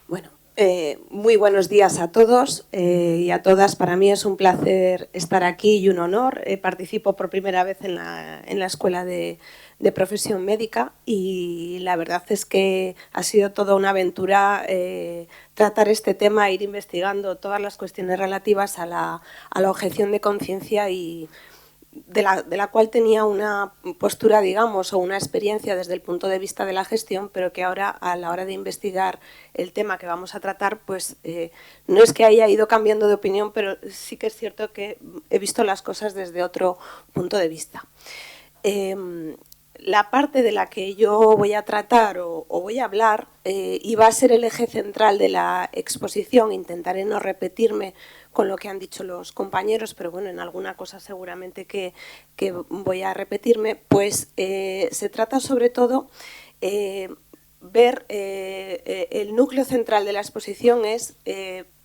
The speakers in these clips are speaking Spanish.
Bueno, muy buenos días a todos y a todas. Para mí es un placer estar aquí y un honor. Participo por primera vez en la Escuela de Profesión Médica y la verdad es que ha sido toda una aventura tratar este tema, ir investigando todas las cuestiones relativas a la objeción de conciencia y de la cual tenía una postura, digamos, o una experiencia desde el punto de vista de la gestión, pero que ahora, a la hora de investigar el tema que vamos a tratar, pues no es que haya ido cambiando de opinión, pero sí que es cierto que he visto las cosas desde otro punto de vista. La parte de la que yo voy a tratar o voy a hablar y va a ser el eje central de la exposición. Intentaré no repetirme con lo que han dicho los compañeros, pero bueno, en alguna cosa seguramente que voy a repetirme. Pues se trata sobre todo ver el núcleo central de la exposición es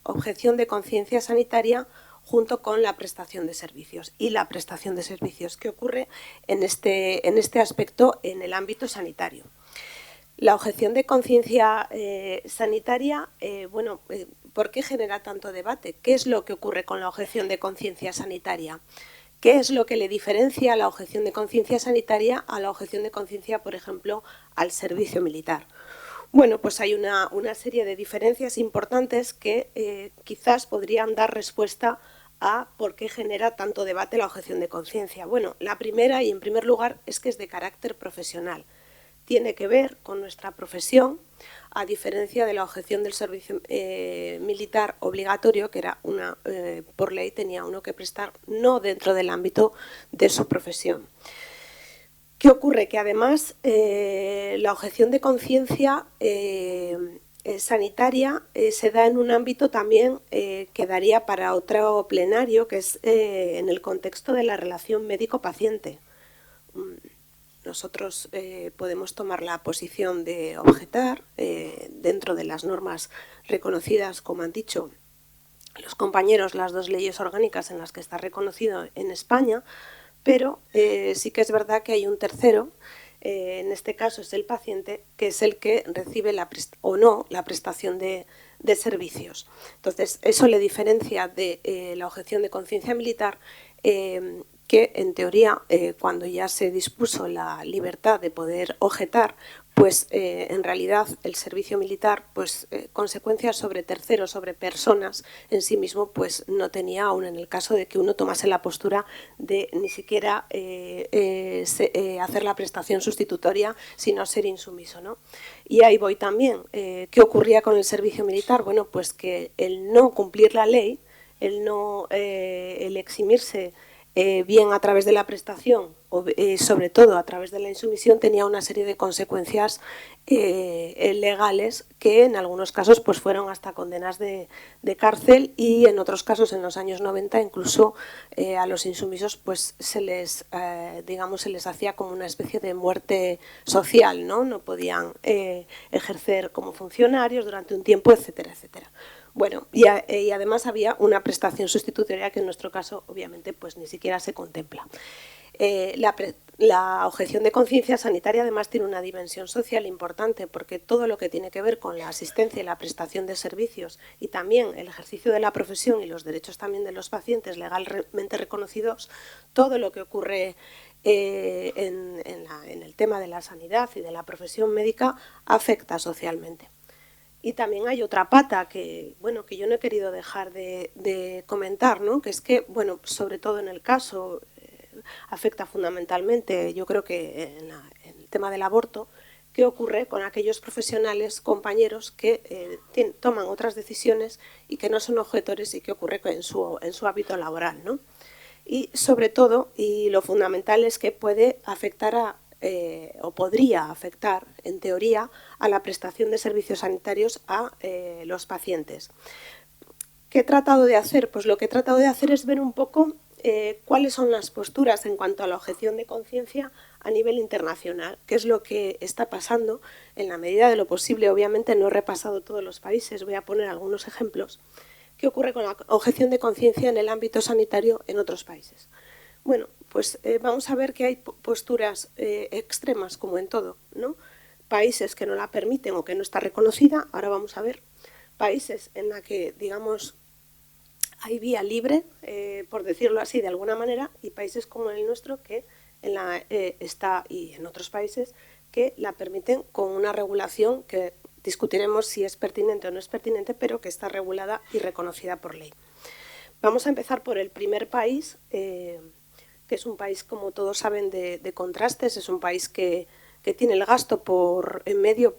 objeción de conciencia sanitaria junto con la prestación de servicios. Y la prestación de servicios, ¿qué ocurre en este aspecto en el ámbito sanitario? La objeción de conciencia sanitaria, ¿por qué genera tanto debate? ¿Qué es lo que ocurre con la objeción de conciencia sanitaria? ¿Qué es lo que le diferencia a la objeción de conciencia sanitaria a la objeción de conciencia, por ejemplo, al servicio militar? Bueno, pues hay una serie de diferencias importantes que quizás podrían dar respuesta a por qué genera tanto debate la objeción de conciencia. Bueno, la primera y en primer lugar es que es de carácter profesional. Tiene que ver con nuestra profesión, a diferencia de la objeción del servicio militar obligatorio, que era por ley tenía uno que prestar no dentro del ámbito de su profesión. ¿Qué ocurre? Que además la objeción de conciencia sanitaria se da en un ámbito también que daría para otro plenario, que es en el contexto de la relación médico-paciente. Nosotros podemos tomar la posición de objetar dentro de las normas reconocidas, como han dicho los compañeros, las dos leyes orgánicas en las que está reconocido en España, pero sí que es verdad que hay un tercero, en este caso es el paciente, que es el que recibe o no la prestación de servicios. Entonces, eso le diferencia de la objeción de conciencia militar, que en teoría, cuando ya se dispuso la libertad de poder objetar, pues en realidad el servicio militar, pues consecuencias sobre terceros, sobre personas en sí mismo, pues no tenía aún en el caso de que uno tomase la postura de ni siquiera hacer la prestación sustitutoria, sino ser insumiso, ¿no? Y ahí voy también. ¿Qué ocurría con el servicio militar? Bueno, pues que el no cumplir la ley, el eximirse bien a través de la prestación o sobre todo a través de la insumisión, tenía una serie de consecuencias legales que en algunos casos pues fueron hasta condenas de cárcel y en otros casos en los años 90 incluso a los insumisos pues se les hacía como una especie de muerte social, no podían ejercer como funcionarios durante un tiempo, etcétera, etcétera. Bueno, y además había una prestación sustitutoria que en nuestro caso obviamente pues ni siquiera se contempla. La objeción de conciencia sanitaria además tiene una dimensión social importante, porque todo lo que tiene que ver con la asistencia y la prestación de servicios y también el ejercicio de la profesión y los derechos también de los pacientes legalmente reconocidos, todo lo que ocurre en el tema de la sanidad y de la profesión médica afecta socialmente. Y también hay otra pata que yo no he querido dejar de comentar, ¿no? Que es que, bueno, sobre todo en el caso, afecta fundamentalmente, yo creo que en el tema del aborto, ¿qué ocurre con aquellos profesionales, compañeros que toman otras decisiones y que no son objetores y qué ocurre en su ámbito laboral, ¿no? Y sobre todo, y lo fundamental es que puede afectar o podría afectar, en teoría, a la prestación de servicios sanitarios a los pacientes. ¿Qué he tratado de hacer? Pues lo que he tratado de hacer es ver un poco cuáles son las posturas en cuanto a la objeción de conciencia a nivel internacional, qué es lo que está pasando en la medida de lo posible. Obviamente no he repasado todos los países, voy a poner algunos ejemplos. ¿Qué ocurre con la objeción de conciencia en el ámbito sanitario en otros países? Bueno, pues vamos a ver que hay posturas extremas, como en todo, ¿no? Países que no la permiten o que no está reconocida, ahora vamos a ver. países en la que, digamos, hay vía libre, por decirlo así, de alguna manera, y países como el nuestro que está, y en otros países, que la permiten con una regulación que discutiremos si es pertinente o no es pertinente, pero que está regulada y reconocida por ley. Vamos a empezar por el primer país, que es un país, como todos saben, de contrastes. Es un país que tiene el gasto en medio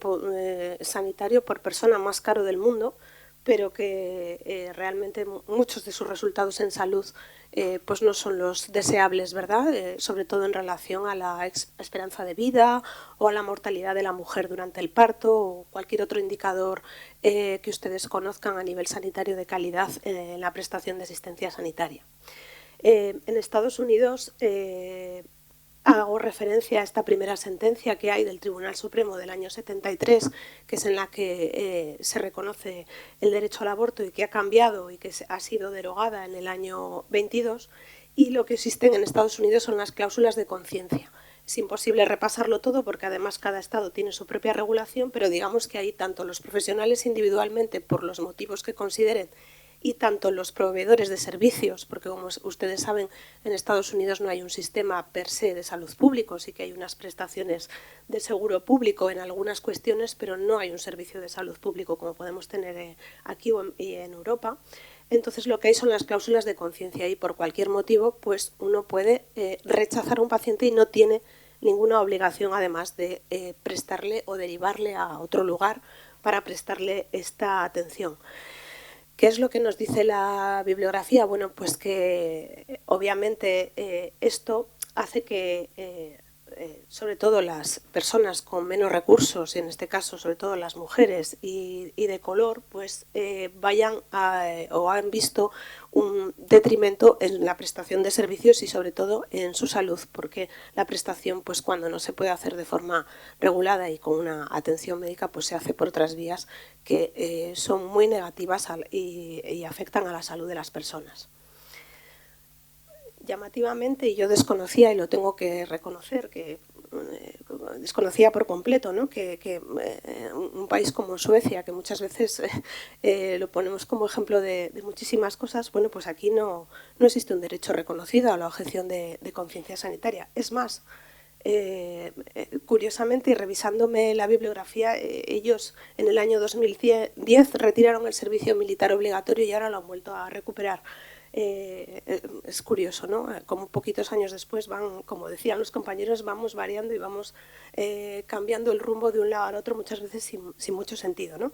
sanitario por persona más caro del mundo, pero que realmente muchos de sus resultados en salud pues no son los deseables, ¿verdad? Sobre todo en relación a la esperanza de vida o a la mortalidad de la mujer durante el parto o cualquier otro indicador que ustedes conozcan a nivel sanitario de calidad en la prestación de asistencia sanitaria. En Estados Unidos hago referencia a esta primera sentencia que hay del Tribunal Supremo del año 73, que es en la que se reconoce el derecho al aborto y que ha cambiado y que ha sido derogada en el año 22. Y lo que existen en Estados Unidos son las cláusulas de conciencia. Es imposible repasarlo todo porque además cada estado tiene su propia regulación, pero digamos que ahí tanto los profesionales individualmente, por los motivos que consideren, y tanto los proveedores de servicios, porque como ustedes saben, en Estados Unidos no hay un sistema per se de salud público, sí que hay unas prestaciones de seguro público en algunas cuestiones, pero no hay un servicio de salud público como podemos tener aquí y en Europa. Entonces lo que hay son las cláusulas de conciencia y por cualquier motivo pues uno puede rechazar a un paciente y no tiene ninguna obligación además de prestarle o derivarle a otro lugar para prestarle esta atención. ¿Qué es lo que nos dice la bibliografía? Bueno, pues que obviamente esto hace que sobre todo las personas con menos recursos, y en este caso sobre todo las mujeres y de color, pues vayan o han visto un detrimento en la prestación de servicios y sobre todo en su salud, porque la prestación, pues cuando no se puede hacer de forma regulada y con una atención médica, pues se hace por otras vías que son muy negativas y afectan a la salud de las personas. Llamativamente, y yo desconocía, y lo tengo que reconocer, que desconocía por completo, ¿no? que un país como Suecia, que muchas veces lo ponemos como ejemplo de muchísimas cosas, bueno, pues aquí no existe un derecho reconocido a la objeción de conciencia sanitaria. Es más, curiosamente, y revisándome la bibliografía, ellos en el año 2010 retiraron el servicio militar obligatorio y ahora lo han vuelto a recuperar. Es curioso, ¿no? Como poquitos años después van, como decían los compañeros, vamos variando y vamos cambiando el rumbo de un lado al otro, muchas veces sin mucho sentido, ¿no?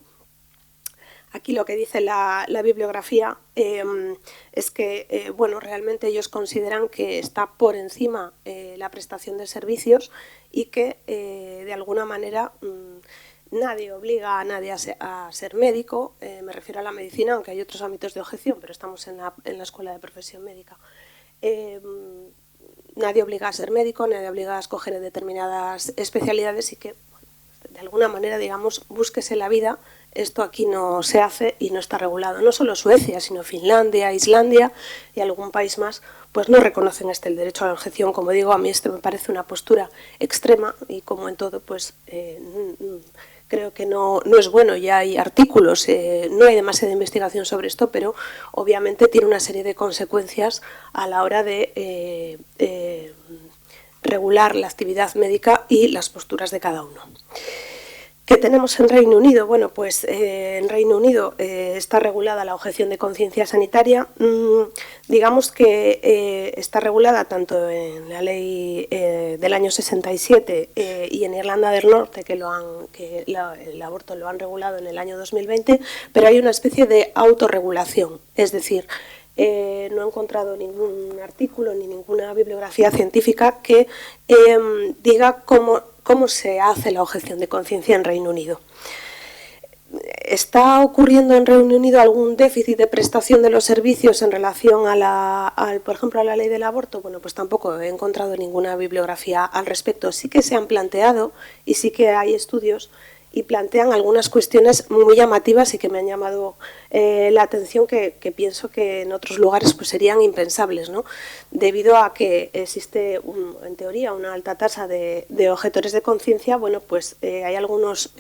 Aquí lo que dice la bibliografía es que bueno, realmente ellos consideran que está por encima la prestación de servicios y que de alguna manera nadie obliga a nadie a ser médico, me refiero a la medicina, aunque hay otros ámbitos de objeción, pero estamos en la escuela de profesión médica. Nadie obliga a ser médico, nadie obliga a escoger determinadas especialidades y que, de alguna manera, digamos, búsquese la vida. Esto aquí no se hace y no está regulado. No solo Suecia, sino Finlandia, Islandia y algún país más, pues no reconocen el derecho a la objeción. Como digo, a mí esto me parece una postura extrema y, como en todo, pues creo que no es bueno. Ya hay artículos, no hay demasiada investigación sobre esto, pero obviamente tiene una serie de consecuencias a la hora de regular la actividad médica y las posturas de cada uno. ¿Qué tenemos en Reino Unido? Bueno, pues en Reino Unido está regulada la objeción de conciencia sanitaria. Digamos que está regulada tanto en la ley del año 67 y en Irlanda del Norte, que el aborto lo han regulado en el año 2020, pero hay una especie de autorregulación, es decir, no he encontrado ningún artículo ni ninguna bibliografía científica que diga cómo se hace la objeción de conciencia en Reino Unido. ¿Está ocurriendo en Reino Unido algún déficit de prestación de los servicios en relación por ejemplo, a la ley del aborto? Bueno, pues tampoco he encontrado ninguna bibliografía al respecto. Sí que se han planteado y sí que hay estudios y plantean algunas cuestiones muy llamativas y que me han llamado la atención, que pienso que en otros lugares pues serían impensables, ¿no? Debido a que existe, en teoría, una alta tasa de objetores de conciencia. Bueno, pues hay algunos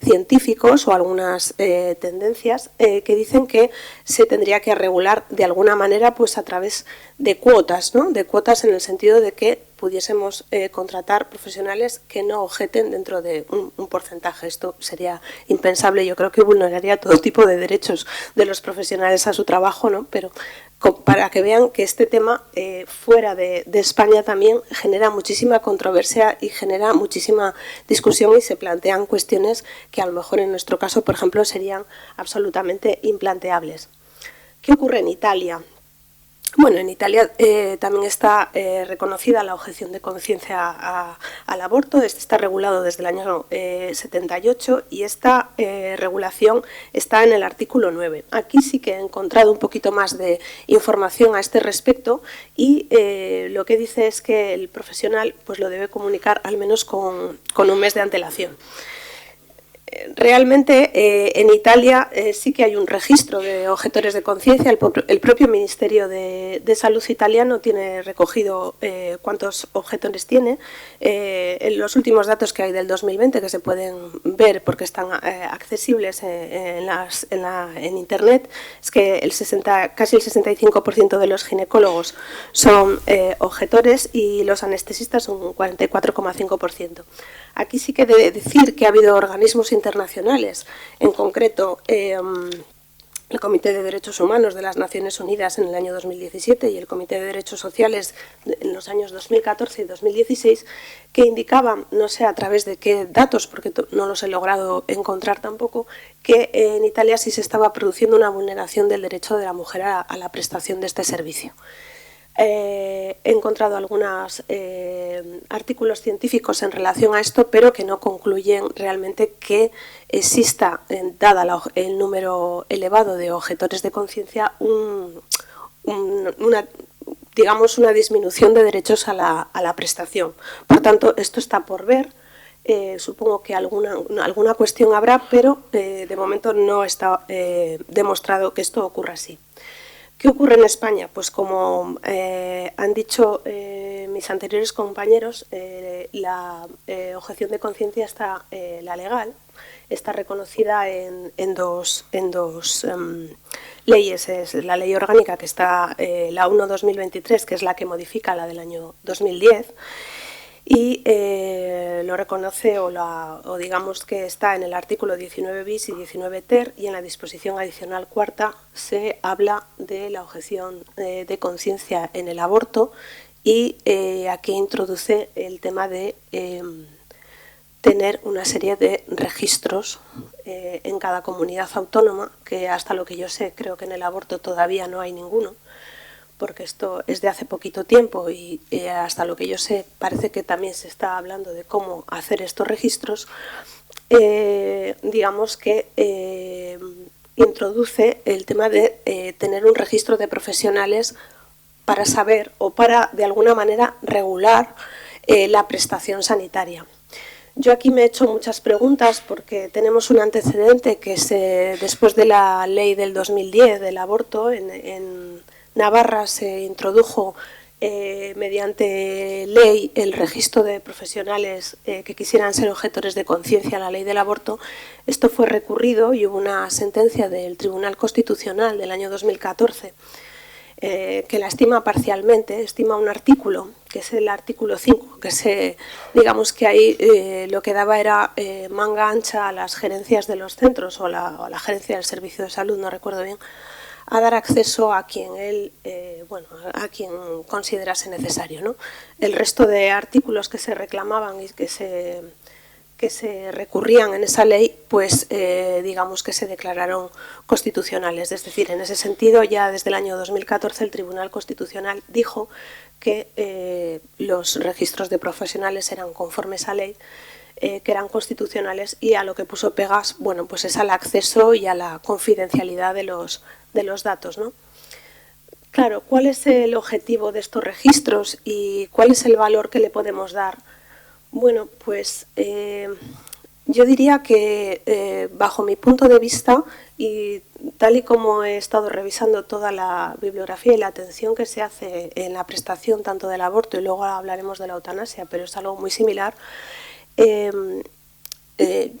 científicos o algunas tendencias que dicen que se tendría que regular de alguna manera pues a través de cuotas, ¿no? De cuotas en el sentido de que pudiésemos contratar profesionales que no objeten dentro de un porcentaje. Esto sería impensable. Yo creo que vulneraría todo tipo de derechos de los profesionales a su trabajo, ¿no? Pero para que vean que este tema fuera de España también genera muchísima controversia y genera muchísima discusión, y se plantean cuestiones que a lo mejor en nuestro caso, por ejemplo, serían absolutamente implanteables. ¿Qué ocurre en Italia? Bueno, en Italia también está reconocida la objeción de conciencia al aborto. Este está regulado desde el año 78 y esta regulación está en el artículo 9. Aquí sí que he encontrado un poquito más de información a este respecto, y lo que dice es que el profesional pues lo debe comunicar al menos con un mes de antelación. Realmente en Italia sí que hay un registro de objetores de conciencia. El propio Ministerio de Salud italiano tiene recogido cuántos objetores tiene. En los últimos datos que hay del 2020, que se pueden ver porque están accesibles en Internet, es que casi el 65% de los ginecólogos son objetores y los anestesistas son un 44,5%. Aquí sí que he de decir que ha habido organismos internacionales, en concreto el Comité de Derechos Humanos de las Naciones Unidas en el año 2017 y el Comité de Derechos Sociales en los años 2014 y 2016, que indicaban, no sé a través de qué datos, porque no los he logrado encontrar tampoco, que en Italia sí se estaba produciendo una vulneración del derecho de la mujer a la prestación de este servicio. He encontrado algunos artículos científicos en relación a esto, pero que no concluyen realmente que exista, dada el número elevado de objetores de conciencia, una disminución de derechos a la prestación. Por tanto, esto está por ver. Supongo que alguna cuestión habrá, pero de momento no está demostrado que esto ocurra así. ¿Qué ocurre en España? Pues como han dicho mis anteriores compañeros, la objeción de conciencia está, la legal, está reconocida en dos leyes. Es la ley orgánica, que está la 1/2023, que es la que modifica la del año 2010, y lo reconoce o digamos que está en el artículo 19 bis y 19 ter, y en la disposición adicional cuarta se habla de la objeción de conciencia en el aborto, y aquí introduce el tema de tener una serie de registros en cada comunidad autónoma, que hasta lo que yo sé, creo que en el aborto todavía no hay ninguno, porque esto es de hace poquito tiempo, y hasta lo que yo sé parece que también se está hablando de cómo hacer estos registros. Digamos que introduce el tema de tener un registro de profesionales para saber o para de alguna manera regular la prestación sanitaria. Yo aquí me he hecho muchas preguntas porque tenemos un antecedente que es después de la ley del 2010 del aborto. En Navarra se introdujo mediante ley el registro de profesionales que quisieran ser objetores de conciencia a la ley del aborto. Esto fue recurrido y hubo una sentencia del Tribunal Constitucional del año 2014 que la estima parcialmente, estima un artículo, que es el artículo 5, que digamos que ahí lo que daba era manga ancha a las gerencias de los centros o la gerencia del servicio de salud, no recuerdo bien, a dar acceso a quien a quien considerase necesario, ¿no? El resto de artículos que se reclamaban y que se recurrían en esa ley, pues digamos que se declararon constitucionales. Es decir, en ese sentido, ya desde el año 2014 el Tribunal Constitucional dijo que los registros de profesionales eran conformes a ley, que eran constitucionales, y a lo que puso pegas, bueno, pues es al acceso y a la confidencialidad de los datos, ¿no? Claro, ¿cuál es el objetivo de estos registros y cuál es el valor que le podemos dar? Bueno, pues Yo diría que, bajo mi punto de vista, y tal y como he estado revisando toda la bibliografía y la atención que se hace en la prestación tanto del aborto, y luego hablaremos de la eutanasia, pero es algo muy similar,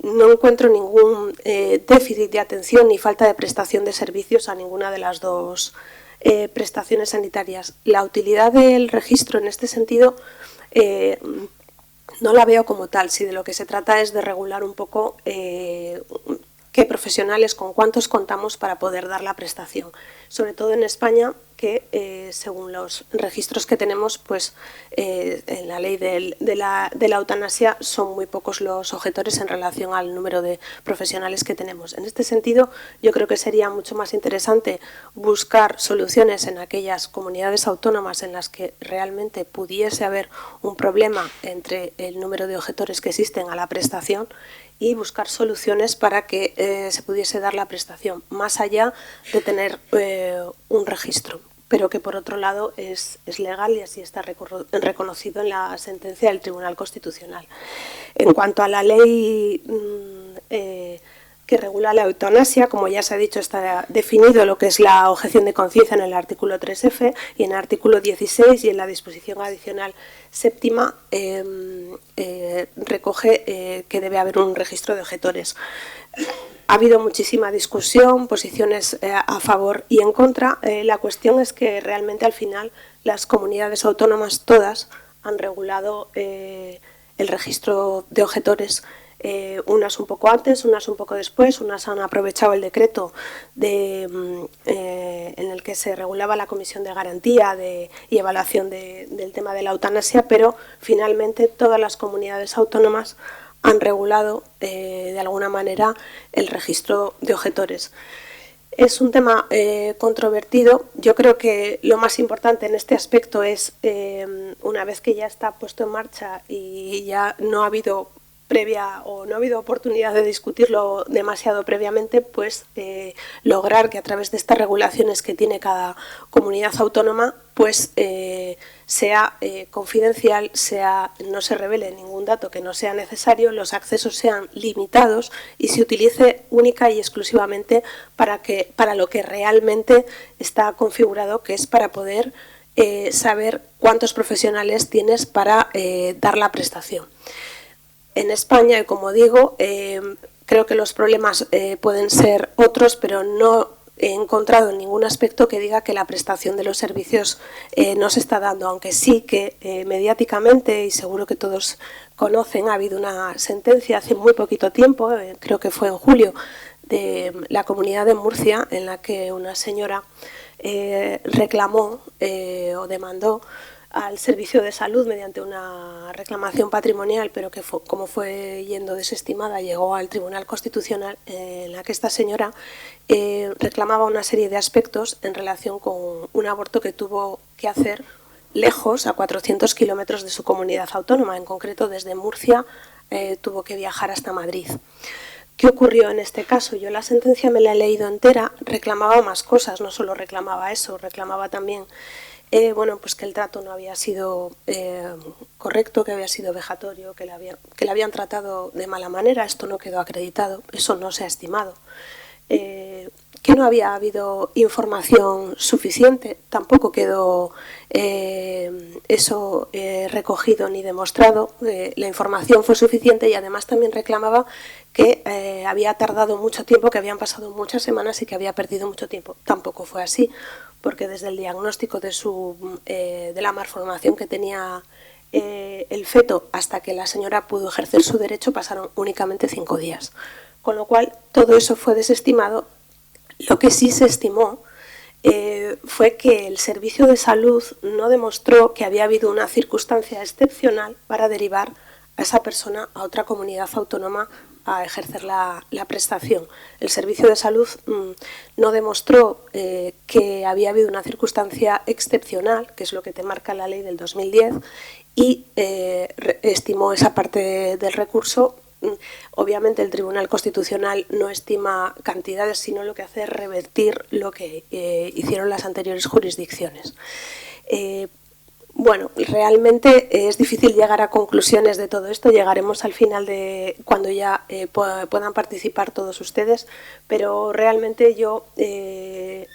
no encuentro ningún déficit de atención ni falta de prestación de servicios a ninguna de las dos prestaciones sanitarias. La utilidad del registro en este sentido no la veo como tal, si de lo que se trata es de regular un poco qué profesionales, con cuántos contamos para poder dar la prestación. Sobre todo en España, que según los registros que tenemos, pues en la ley de la eutanasia son muy pocos los objetores en relación al número de profesionales que tenemos. En este sentido, yo creo que sería mucho más interesante buscar soluciones en aquellas comunidades autónomas en las que realmente pudiese haber un problema entre el número de objetores que existen a la prestación y buscar soluciones para que se pudiese dar la prestación, más allá de tener un registro, pero que por otro lado es legal y así está reconocido en la sentencia del Tribunal Constitucional. En cuanto a la ley que regula la eutanasia, como ya se ha dicho, está definido lo que es la objeción de conciencia en el artículo 3F y en el artículo 16 y en la disposición adicional séptima recoge que debe haber un registro de objetores. Ha habido muchísima discusión, posiciones a favor y en contra. La cuestión es que realmente al final las comunidades autónomas todas han regulado el registro de objetores, unas un poco antes, unas un poco después, unas han aprovechado el decreto en el que se regulaba la comisión de garantía y evaluación del tema de la eutanasia, pero finalmente todas las comunidades autónomas han regulado de alguna manera el registro de objetores. Es un tema controvertido. Yo creo que lo más importante en este aspecto es, una vez que ya está puesto en marcha y ya no ha habido oportunidad de discutirlo demasiado previamente, pues lograr que a través de estas regulaciones que tiene cada comunidad autónoma, pues sea confidencial, no se revele ningún dato que no sea necesario, los accesos sean limitados y se utilice única y exclusivamente para lo que realmente está configurado, que es para poder saber cuántos profesionales tienes para dar la prestación. En España, y como digo, creo que los problemas pueden ser otros, pero no he encontrado en ningún aspecto que diga que la prestación de los servicios no se está dando, aunque sí que mediáticamente, y seguro que todos conocen, ha habido una sentencia hace muy poquito tiempo, creo que fue en julio, de la Comunidad de Murcia, en la que una señora reclamó o demandó al Servicio de Salud mediante una reclamación patrimonial, pero que como fue yendo desestimada, llegó al Tribunal Constitucional, en la que esta señora reclamaba una serie de aspectos en relación con un aborto que tuvo que hacer lejos, a 400 kilómetros de su comunidad autónoma. En concreto, desde Murcia tuvo que viajar hasta Madrid. ¿Qué ocurrió en este caso? Yo la sentencia me la he leído entera, reclamaba más cosas, no solo reclamaba eso, reclamaba también pues que el trato no había sido correcto, que había sido vejatorio, que le habían tratado de mala manera. Esto no quedó acreditado, eso no se ha estimado. Que no había habido información suficiente, tampoco quedó eso recogido ni demostrado. La información fue suficiente y además también reclamaba que había tardado mucho tiempo, que habían pasado muchas semanas y que había perdido mucho tiempo. Tampoco fue así, porque desde el diagnóstico de la malformación que tenía el feto hasta que la señora pudo ejercer su derecho pasaron únicamente 5 días. Con lo cual todo eso fue desestimado. Lo que sí se estimó fue que el Servicio de Salud no demostró que había habido una circunstancia excepcional para derivar a esa persona a otra comunidad autónoma a ejercer la prestación. El Servicio de Salud no demostró que había habido una circunstancia excepcional, que es lo que te marca la ley del 2010, y estimó esa parte del recurso. Obviamente el Tribunal Constitucional no estima cantidades, sino lo que hace es revertir lo que hicieron las anteriores jurisdicciones. Bueno, realmente es difícil llegar a conclusiones de todo esto. Llegaremos al final de cuando ya puedan participar todos ustedes, pero realmente yo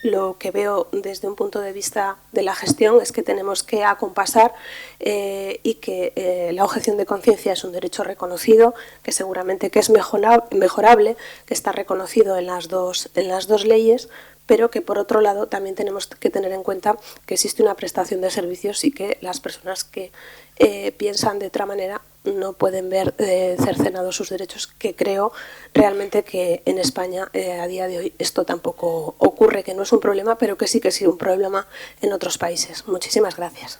lo que veo desde un punto de vista de la gestión es que tenemos que acompasar y que la objeción de conciencia es un derecho reconocido, que seguramente que es mejorable, que está reconocido en las dos leyes, pero que por otro lado también tenemos que tener en cuenta que existe una prestación de servicios y que las personas que piensan de otra manera no pueden ver cercenados sus derechos, que creo realmente que en España a día de hoy esto tampoco ocurre, que no es un problema, pero que sí un problema en otros países. Muchísimas gracias.